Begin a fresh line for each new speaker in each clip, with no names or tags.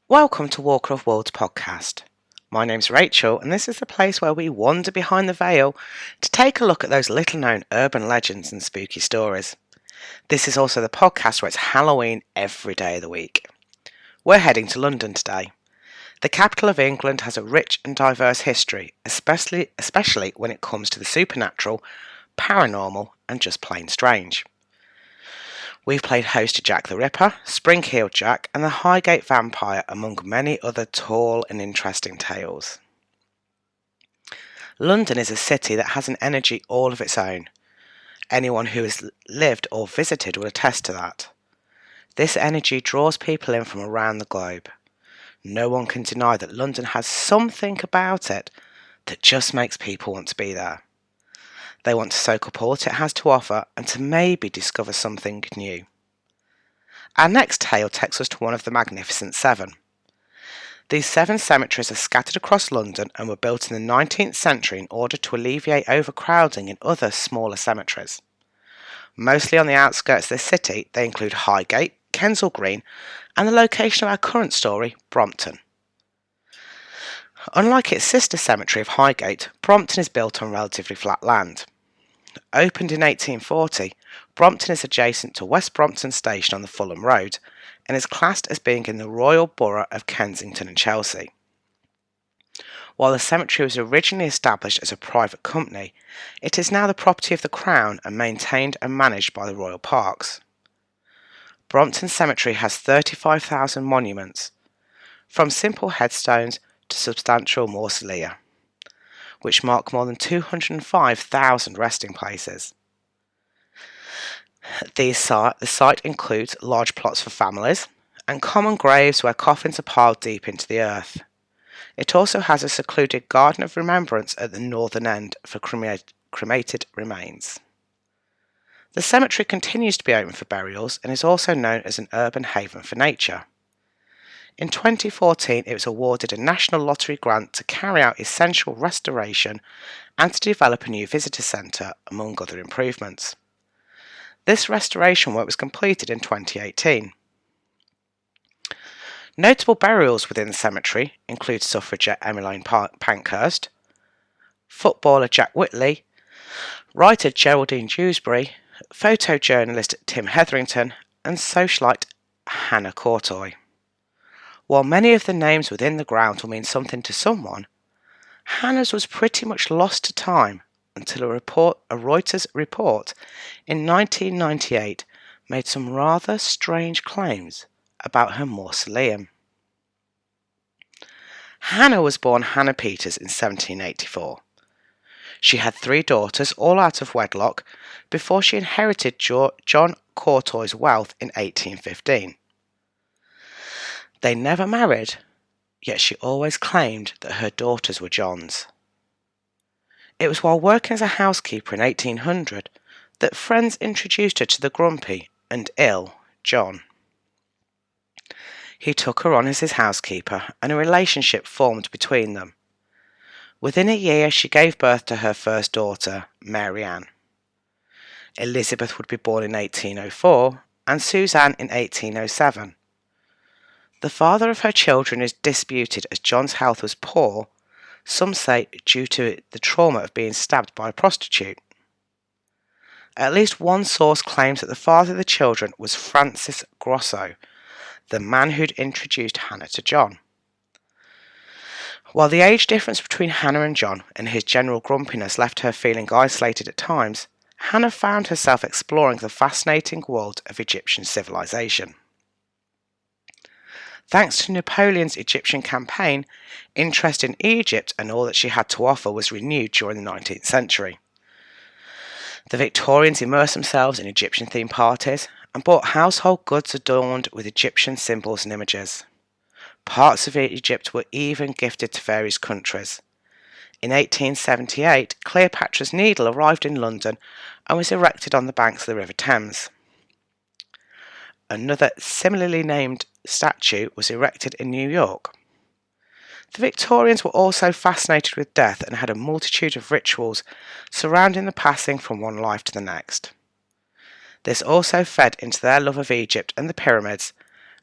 Welcome to Walker of Worlds podcast. My name's Rachel, and this is the place where we wander behind the veil to take a look at those little known urban legends and spooky stories. This is also the podcast where it's Halloween every day of the week. We're heading to London today. The capital of England has a rich and diverse history, especially when it comes to the supernatural, paranormal, and just plain strange. We've played host to Jack the Ripper, Spring-Heeled Jack, and the Highgate Vampire, among many other tall and interesting tales. London is a city that has an energy all of its own. Anyone who has lived or visited will attest to that. This energy draws people in from around the globe. No one can deny that London has something about it that just makes people want to be there. They want to soak up all that it has to offer and to maybe discover something new. Our next tale takes us to one of the Magnificent Seven. These 7 cemeteries are scattered across London and were built in the 19th century in order to alleviate overcrowding in other smaller cemeteries. Mostly on the outskirts of the city, they include Highgate, Kensal Green, and the location of our current story, Brompton. Unlike its sister cemetery of Highgate, Brompton is built on relatively flat land. Opened in 1840, Brompton is adjacent to West Brompton Station on the Fulham Road and is classed as being in the Royal Borough of Kensington and Chelsea. While the cemetery was originally established as a private company, it is now the property of the Crown and maintained and managed by the Royal Parks. Brompton Cemetery has 35,000 monuments, from simple headstones to substantial mausolea, which mark more than 205,000 resting places. The site includes large plots for families and common graves where coffins are piled deep into the earth. It also has a secluded garden of remembrance at the northern end for cremated remains. The cemetery continues to be open for burials and is also known as an urban haven for nature. In 2014, it was awarded a National Lottery grant to carry out essential restoration and to develop a new visitor centre, among other improvements. This restoration work was completed in 2018. Notable burials within the cemetery include suffragette Emmeline Pankhurst, footballer Jack Whitley, writer Geraldine Dewsbury, photojournalist Tim Hetherington, and socialite Hannah Courtoy. While many of the names within the ground will mean something to someone, Hannah's was pretty much lost to time until a Reuters report in 1998 made some rather strange claims about her mausoleum. Hannah was born Hannah Peters in 1784. She had 3 daughters, all out of wedlock, before she inherited John Courtoy's wealth in 1815. They never married, yet she always claimed that her daughters were John's. It was while working as a housekeeper in 1800 that friends introduced her to the grumpy and ill John. He took her on as his housekeeper, and a relationship formed between them. Within a year, she gave birth to her first daughter, Mary Ann. Elizabeth would be born in 1804, and Suzanne in 1807. The father of her children is disputed as John's health was poor, some say due to the trauma of being stabbed by a prostitute. At least one source claims that the father of the children was Francis Grosso, the man who'd introduced Hannah to John. While the age difference between Hannah and John and his general grumpiness left her feeling isolated at times, Hannah found herself exploring the fascinating world of Egyptian civilization. Thanks to Napoleon's Egyptian campaign, interest in Egypt and all that she had to offer was renewed during the 19th century. The Victorians immersed themselves in Egyptian themed parties and bought household goods adorned with Egyptian symbols and images. Parts of Egypt were even gifted to various countries. In 1878, Cleopatra's Needle arrived in London and was erected on the banks of the River Thames. Another similarly named statue was erected in New York. The Victorians were also fascinated with death and had a multitude of rituals surrounding the passing from one life to the next. This also fed into their love of Egypt and the pyramids,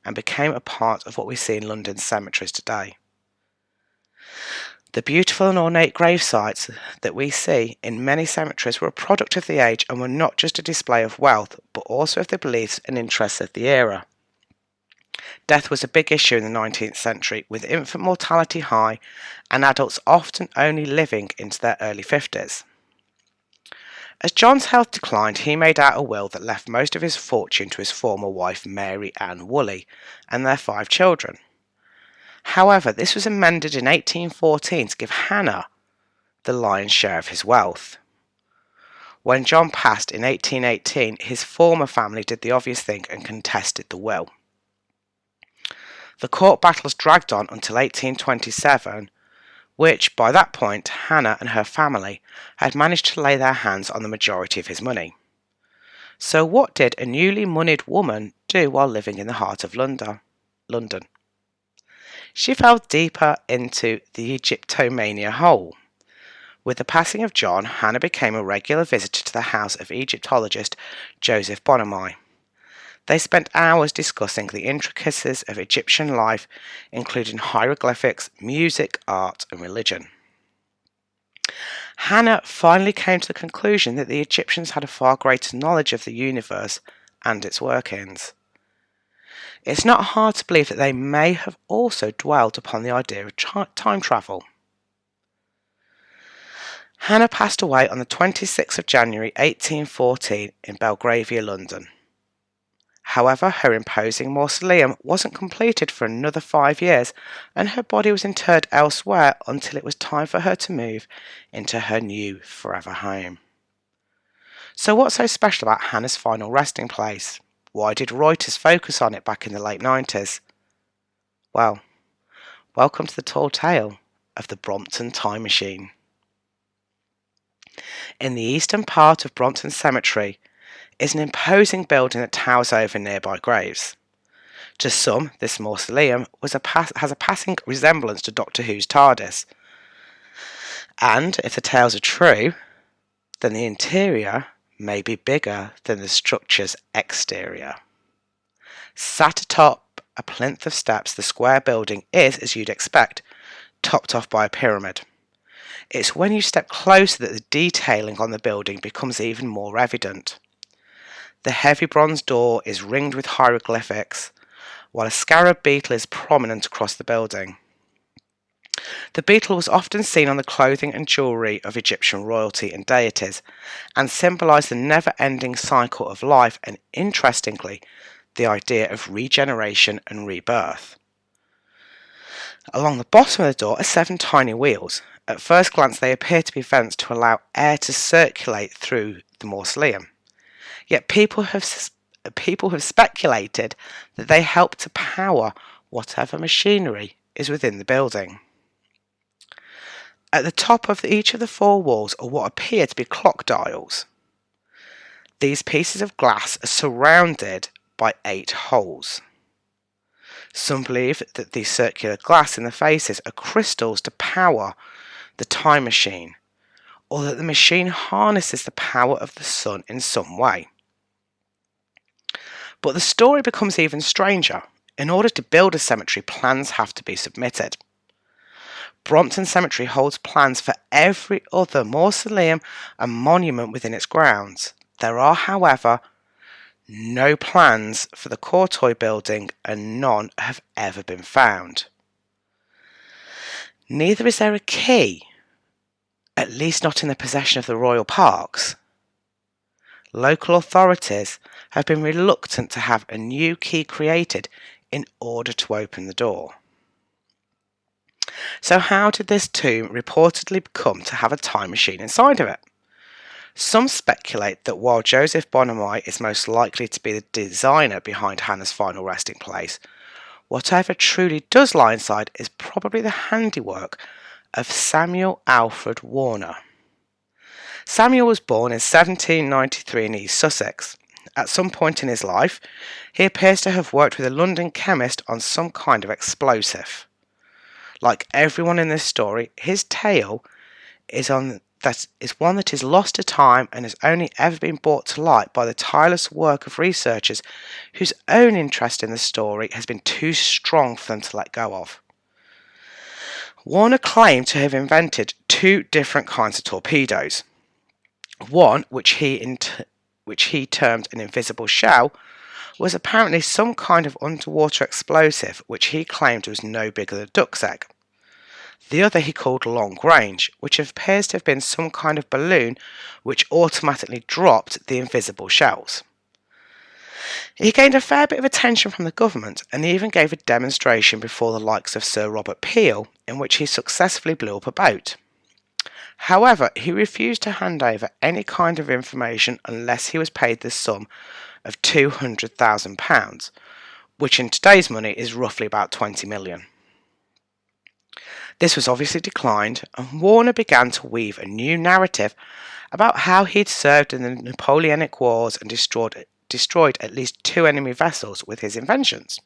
and became a part of what we see in London's cemeteries today. The beautiful and ornate grave sites that we see in many cemeteries were a product of the age and were not just a display of wealth, but also of the beliefs and interests of the era. Death was a big issue in the 19th century, with infant mortality high and adults often only living into their early 50s. As John's health declined, he made out a will that left most of his fortune to his former wife Mary Ann Woolley and their 5 children. However, this was amended in 1814 to give Hannah the lion's share of his wealth. When John passed in 1818, his former family did the obvious thing and contested the will. The court battles dragged on until 1827, which, by that point, Hannah and her family had managed to lay their hands on the majority of his money. So what did a newly moneyed woman do while living in the heart of London? She fell deeper into the Egyptomania hole. With the passing of John, Hannah became a regular visitor to the house of Egyptologist Joseph Bonomi. They spent hours discussing the intricacies of Egyptian life, including hieroglyphics, music, art, and religion. Hannah finally came to the conclusion that the Egyptians had a far greater knowledge of the universe and its workings. It's not hard to believe that they may have also dwelt upon the idea of time travel. Hannah passed away on the 26th of January 1814 in Belgravia, London. However, her imposing mausoleum wasn't completed for another 5 years, and her body was interred elsewhere until it was time for her to move into her new forever home. So what's so special about Hannah's final resting place? Why did Reuters focus on it back in the late 90s? Well, welcome to the tall tale of the Brompton time machine. In the eastern part of Brompton Cemetery is an imposing building that towers over nearby graves. To some, this mausoleum has a passing resemblance to Doctor Who's TARDIS. And if the tales are true, then the interior may be bigger than the structure's exterior. Sat atop a plinth of steps, the square building is, as you'd expect, topped off by a pyramid. It's when you step closer that the detailing on the building becomes even more evident. The heavy bronze door is ringed with hieroglyphics, while a scarab beetle is prominent across the building. The beetle was often seen on the clothing and jewellery of Egyptian royalty and deities, and symbolised the never-ending cycle of life and, interestingly, the idea of regeneration and rebirth. Along the bottom of the door are 7 tiny wheels. At first glance they appear to be vents to allow air to circulate through the mausoleum. Yet people have speculated that they help to power whatever machinery is within the building. At the top of each of the 4 walls are what appear to be clock dials. These pieces of glass are surrounded by 8 holes. Some believe that the circular glass in the faces are crystals to power the time machine, or that the machine harnesses the power of the sun in some way. But the story becomes even stranger. In order to build a cemetery, plans have to be submitted. Brompton Cemetery holds plans for every other mausoleum and monument within its grounds. There are, however, no plans for the Courtois building, and none have ever been found. Neither is there a key, at least not in the possession of the royal parks. Local authorities have been reluctant to have a new key created in order to open the door. So how did this tomb reportedly come to have a time machine inside of it? Some speculate that while Joseph Bonomi is most likely to be the designer behind Hannah's final resting place, whatever truly does lie inside is probably the handiwork of Samuel Alfred Warner. Samuel was born in 1793 in East Sussex. At some point in his life, he appears to have worked with a London chemist on some kind of explosive. Like everyone in this story, his tale is on that is lost to time and has only ever been brought to light by the tireless work of researchers whose own interest in the story has been too strong for them to let go of. Warner claimed to have invented two different kinds of torpedoes. One, which he termed an invisible shell, was apparently some kind of underwater explosive which he claimed was no bigger than a duck's egg. The other he called long range, which appears to have been some kind of balloon which automatically dropped the invisible shells. He gained a fair bit of attention from the government, and he even gave a demonstration before the likes of Sir Robert Peel, in which he successfully blew up a boat. However, he refused to hand over any kind of information unless he was paid the sum of £200,000, which in today's money is roughly about 20 million. This was obviously declined, and Warner began to weave a new narrative about how he'd served in the Napoleonic Wars and destroyed at least 2 enemy vessels with his inventions.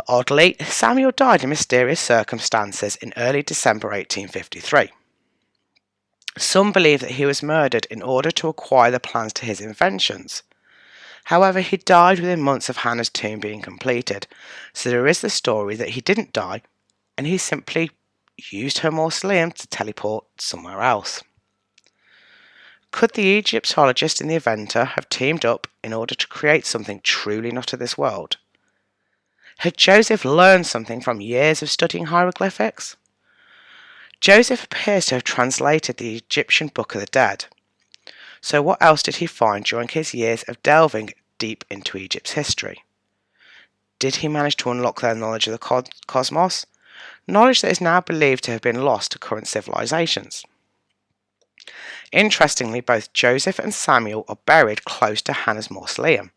Oddly, Samuel died in mysterious circumstances in early December 1853. Some believe that he was murdered in order to acquire the plans to his inventions. However, he died within months of Hannah's tomb being completed, so there is the story that he didn't die, and he simply used her mausoleum to teleport somewhere else. Could the Egyptologist and the inventor have teamed up in order to create something truly not of this world? Had Joseph learned something from years of studying hieroglyphics? Joseph appears to have translated the Egyptian Book of the Dead. So what else did he find during his years of delving deep into Egypt's history? Did he manage to unlock their knowledge of the cosmos? Knowledge that is now believed to have been lost to current civilizations. Interestingly, both Joseph and Samuel are buried close to Hannah's mausoleum.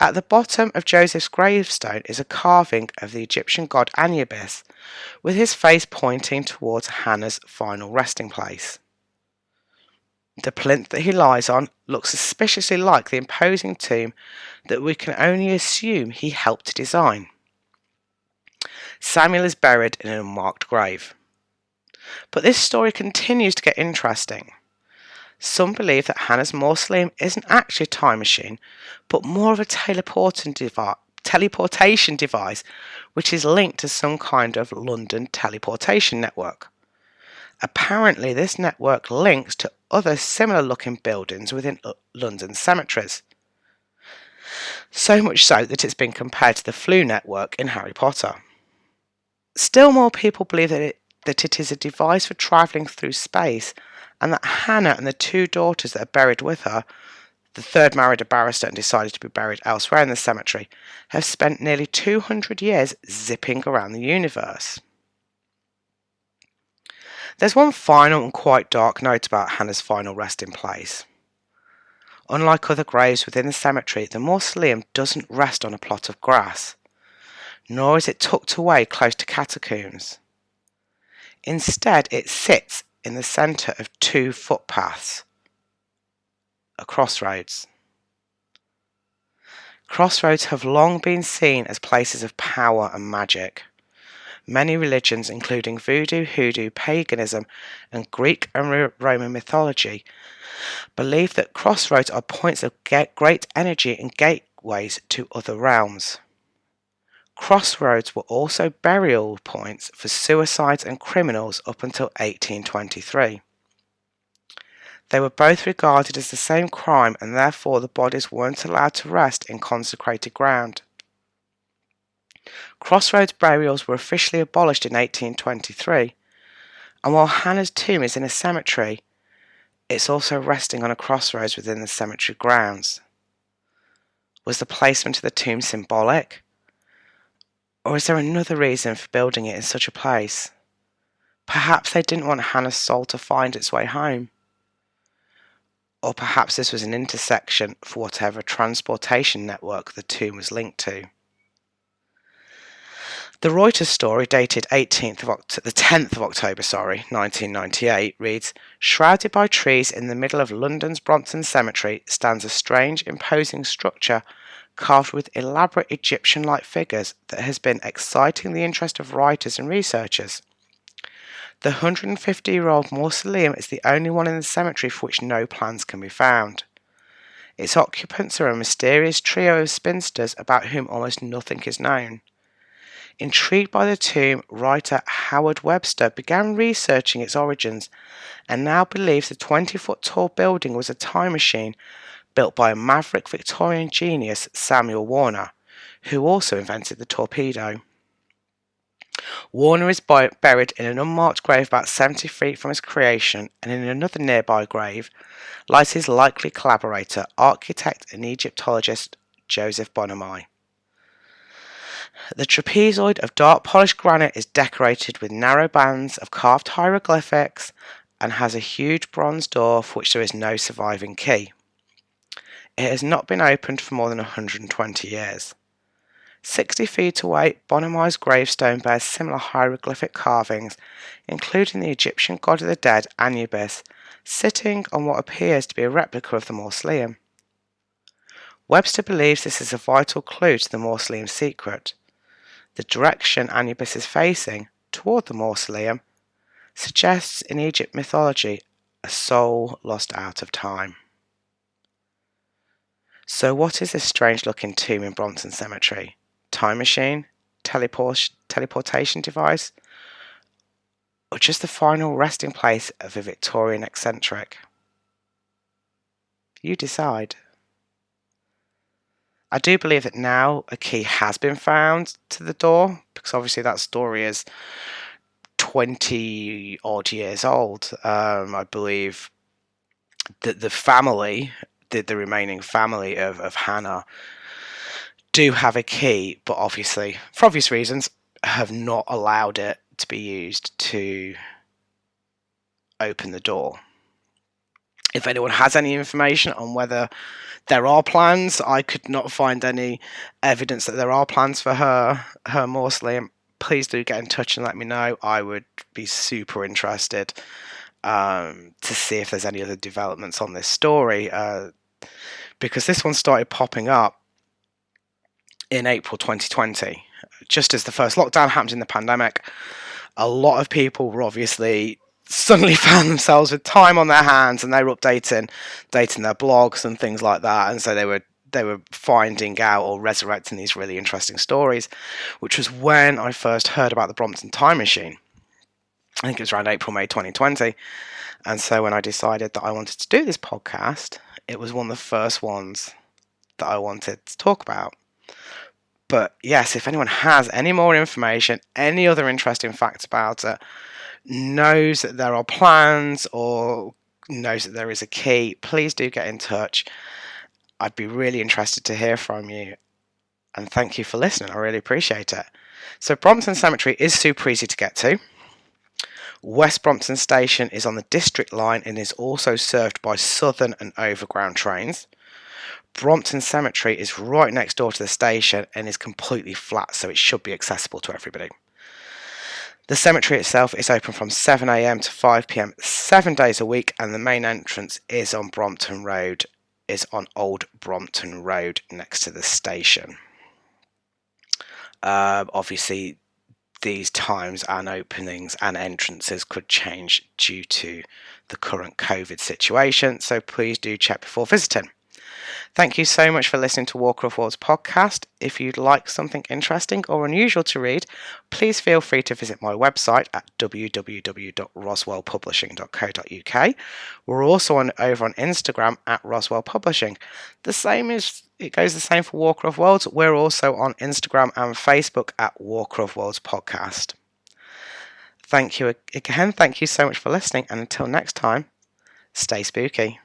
At the bottom of Joseph's gravestone is a carving of the Egyptian god Anubis, with his face pointing towards Hannah's final resting place. The plinth that he lies on looks suspiciously like the imposing tomb that we can only assume he helped to design. Samuel is buried in an unmarked grave. But this story continues to get interesting. Some believe that Hannah's mausoleum isn't actually a time machine, but more of a teleportation device which is linked to some kind of London teleportation network. Apparently, this network links to other similar looking buildings within London cemeteries. So much so that it's been compared to the Flu network in Harry Potter. Still more people believe that it is a device for travelling through space, and that Hannah and the 2 daughters that are buried with her, the third married a barrister and decided to be buried elsewhere in the cemetery, have spent nearly 200 years zipping around the universe. There's one final and quite dark note about Hannah's final resting place. Unlike other graves within the cemetery, the mausoleum doesn't rest on a plot of grass, nor is it tucked away close to catacombs. Instead, it sits in the centre of 2 footpaths, a crossroads. Crossroads have long been seen as places of power and magic. Many religions, including voodoo, hoodoo, paganism, and Greek and Roman mythology, believe that crossroads are points of great energy and gateways to other realms. Crossroads were also burial points for suicides and criminals up until 1823. They were both regarded as the same crime, and therefore the bodies weren't allowed to rest in consecrated ground. Crossroads burials were officially abolished in 1823, and while Hannah's tomb is in a cemetery, it's also resting on a crossroads within the cemetery grounds. Was the placement of the tomb symbolic? Or is there another reason for building it in such a place? Perhaps they didn't want Hannah's soul to find its way home. Or perhaps this was an intersection for whatever transportation network the tomb was linked to. The Reuters story, dated the 10th of October, 1998, reads, "Shrouded by trees in the middle of London's Brompton cemetery stands a strange, imposing structure carved with elaborate Egyptian-like figures that has been exciting the interest of writers and researchers. The 150-year-old mausoleum is the only one in the cemetery for which no plans can be found. Its occupants are a mysterious trio of spinsters about whom almost nothing is known. Intrigued by the tomb, writer Howard Webster began researching its origins and now believes the 20-foot tall building was a time machine built by a maverick Victorian genius, Samuel Warner, who also invented the torpedo. Warner is buried in an unmarked grave about 70 feet from his creation, and in another nearby grave lies his likely collaborator, architect and Egyptologist Joseph Bonomi. The trapezoid of dark polished granite is decorated with narrow bands of carved hieroglyphics and has a huge bronze door for which there is no surviving key. It has not been opened for more than 120 years. 60 feet away, Bonomi's gravestone bears similar hieroglyphic carvings, including the Egyptian god of the dead, Anubis, sitting on what appears to be a replica of the mausoleum. Webster believes this is a vital clue to the mausoleum's secret. The direction Anubis is facing, toward the mausoleum, suggests in Egypt mythology a soul lost out of time. So what is this strange-looking tomb in Brompton Cemetery? Time machine? Teleportation device? Or just the final resting place of a Victorian eccentric? You decide. I do believe that now a key has been found to the door, because obviously that story is 20 odd years old. I believe that the family, the remaining family of Hannah, do have a key, but obviously, for obvious reasons, have not allowed it to be used to open the door. If anyone has any information on whether there are plans, I could not find any evidence that there are plans for her mausoleum. Please do get in touch and let me know. I would be super interested to see if there's any other developments on this story, because this one started popping up in April 2020, just as the first lockdown happened in the pandemic. A lot of people were obviously suddenly found themselves with time on their hands, and they were updating their blogs and things like that, and so they were finding out or resurrecting these really interesting stories, which was when I first heard about the Brompton time machine. I think it was around April, May 2020, and so when I decided that I wanted to do this podcast, it was one of the first ones that I wanted to talk about. But yes, if anyone has any more information, any other interesting facts about it, knows that there are plans or knows that there is a key, please do get in touch. I'd be really interested to hear from you, and thank you for listening. I really appreciate it. So Brompton Cemetery is super easy to get to. West Brompton Station is on the District Line and is also served by Southern and Overground trains. Brompton Cemetery is right next door to the station and is completely flat, so it should be accessible to everybody. The cemetery itself is open from 7 a.m. to 5 p.m. 7 days a week, and the main entrance is on Old Brompton Road next to the station. Obviously, these times and openings and entrances could change due to the current COVID situation, so please do check before visiting. Thank you so much for listening to Walker of Worlds podcast. If you'd like something interesting or unusual to read, please feel free to visit my website at www.roswellpublishing.co.uk. We're also over on Instagram at Roswell Publishing. It goes the same for Walker of Worlds. We're also on Instagram and Facebook at Walker of Worlds podcast. Thank you again. Thank you so much for listening, and until next time, stay spooky.